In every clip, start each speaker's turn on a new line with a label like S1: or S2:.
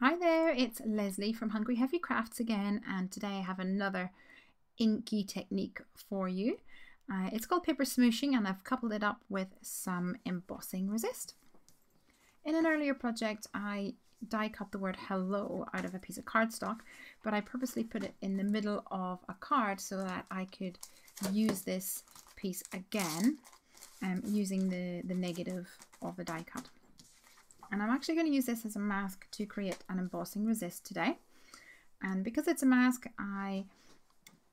S1: Hi there, it's Leslie from Hungry Heavy Crafts again, and today I have another inky technique for you. It's called paper smooshing, and I've coupled it up with some embossing resist. In an earlier project I die cut the word hello out of a piece of cardstock, but I purposely put it in the middle of a card so that I could use this piece again using the negative of the die cut. And I'm actually going to use this as a mask to create an embossing resist today. And because it's a mask, I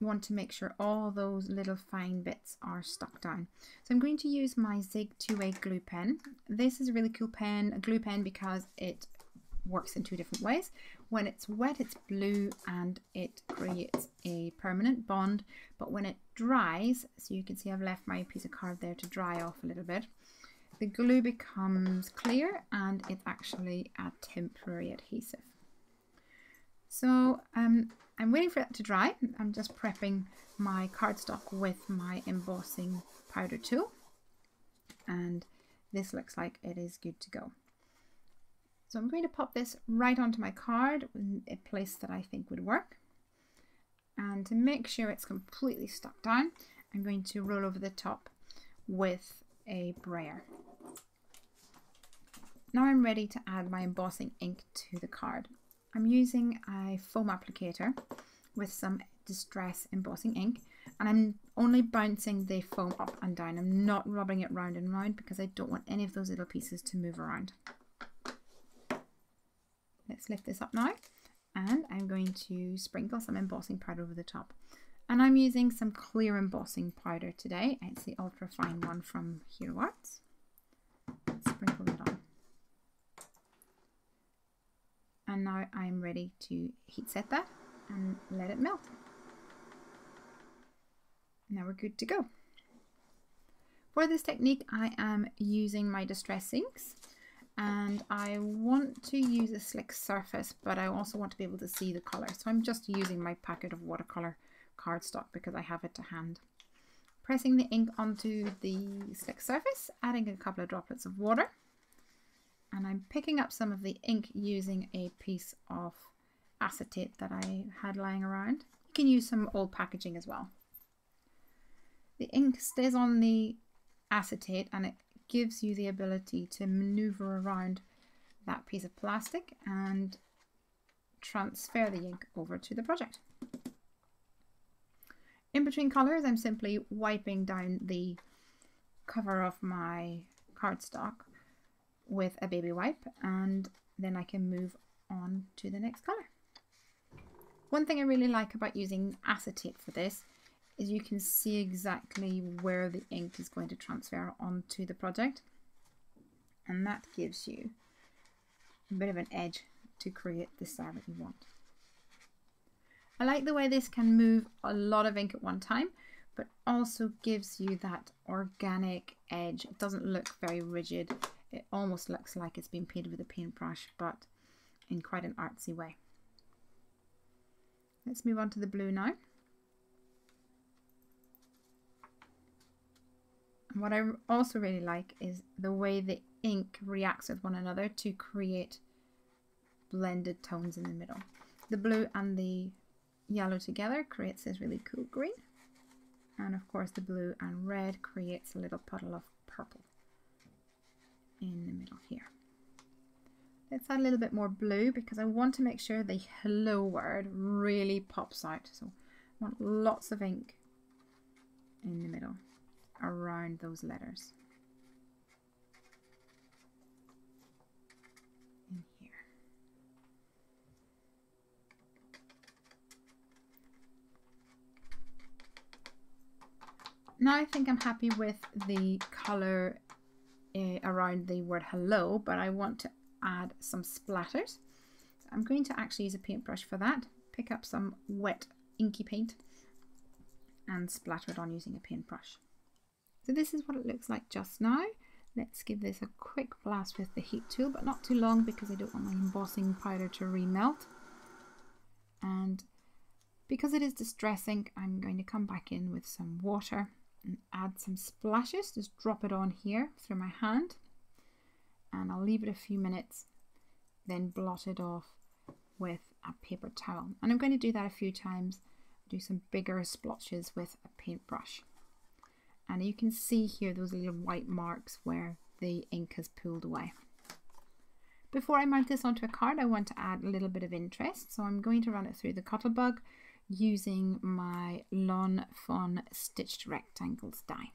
S1: want to make sure all those little fine bits are stuck down. So I'm going to use my Zig 2-way glue pen. This is a really cool pen, a glue pen, because it works in two different ways. When it's wet, it's blue and it creates a permanent bond. But when it dries, so you can see I've left my piece of card there to dry off a little bit, the glue becomes clear and it's actually a temporary adhesive. So I'm waiting for it to dry. I'm just prepping my cardstock with my embossing powder tool, and this looks like it is good to go. So I'm going to pop this right onto my card in a place that I think would work, and to make sure it's completely stuck down, I'm going to roll over the top with a brayer. Now I'm ready to add my embossing ink to the card. I'm using a foam applicator with some distress embossing ink, and I'm only bouncing the foam up and down. I'm not rubbing it round and round because I don't want any of those little pieces to move around. Let's lift this up now, and I'm going to sprinkle some embossing powder over the top. And I'm using some clear embossing powder today. It's the ultra fine one from Hero Arts. Sprinkle it on. And now I'm ready to heat set that and let it melt. Now we're good to go. For this technique I am using my distress inks, and I want to use a slick surface, but I also want to be able to see the colour. So I'm just using my packet of watercolour cardstock because I have it to hand. Pressing the ink onto the slick surface, adding a couple of droplets of water, and I'm picking up some of the ink using a piece of acetate that I had lying around. You can use some old packaging as well. The ink stays on the acetate and it gives you the ability to maneuver around that piece of plastic and transfer the ink over to the project. In between colours, I'm simply wiping down the cover of my cardstock with a baby wipe, and then I can move on to the next colour. One thing I really like about using acetate for this is you can see exactly where the ink is going to transfer onto the project, and that gives you a bit of an edge to create the style that you want. I like the way this can move a lot of ink at one time, but also gives you that organic edge. It doesn't look very rigid. It almost looks like it's been painted with a paintbrush, but in quite an artsy way. Let's move on to the blue now. And what I also really like is the way the ink reacts with one another to create blended tones in the middle. The blue and the yellow together creates this really cool green, and of course the blue and red creates a little puddle of purple in the middle here. Let's add a little bit more blue because I want to make sure the hello word really pops out. So I want lots of ink in the middle around those letters. In here. Now I think I'm happy with the colour around the word hello, but I want to add some splatters. So I'm going to actually use a paintbrush for that. Pick up some wet inky paint and splatter it on using a paintbrush. So this is what it looks like just now. Let's give this a quick blast with the heat tool, but not too long because I don't want my embossing powder to remelt. And because it is distress ink, I'm going to come back in with some water and add some splashes. Just drop it on here through my hand, and I'll leave it a few minutes, then blot it off with a paper towel. And I'm going to do that a few times, do some bigger splotches with a paintbrush. And you can see here those little white marks where the ink has pulled away. Before I mount this onto a card, I want to add a little bit of interest. So I'm going to run it through the Cuttlebug using my Lawn Fawn Stitched Rectangles die.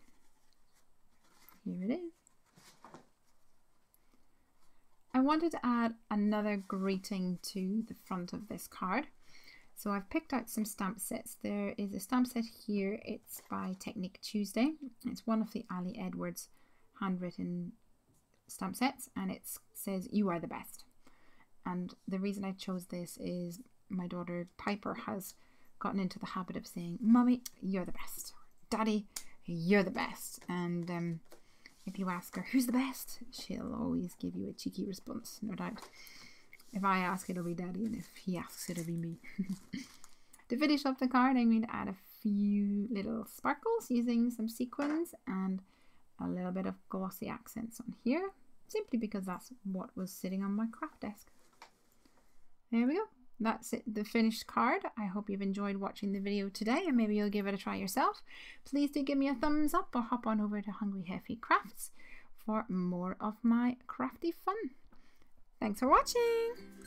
S1: Here it is. I wanted to add another greeting to the front of this card. So I've picked out some stamp sets. There is a stamp set here. It's by Technique Tuesday. It's one of the Ali Edwards handwritten stamp sets, and it says "You are the best." And the reason I chose this is my daughter Piper has gotten into the habit of saying, "Mummy, you're the best. Daddy, you're the best." And if you ask her who's the best, she'll always give you a cheeky response, no doubt. If I ask, it'll be Daddy, and if he asks, it'll be me. To finish up the card, I'm going to add a few little sparkles using some sequins and a little bit of glossy accents on here, simply because that's what was sitting on my craft desk. There we go. That's it, the finished card. I hope you've enjoyed watching the video today, and maybe you'll give it a try yourself. Please do give me a thumbs up or hop on over to Hungry Heffy Crafts for more of my crafty fun. Thanks for watching.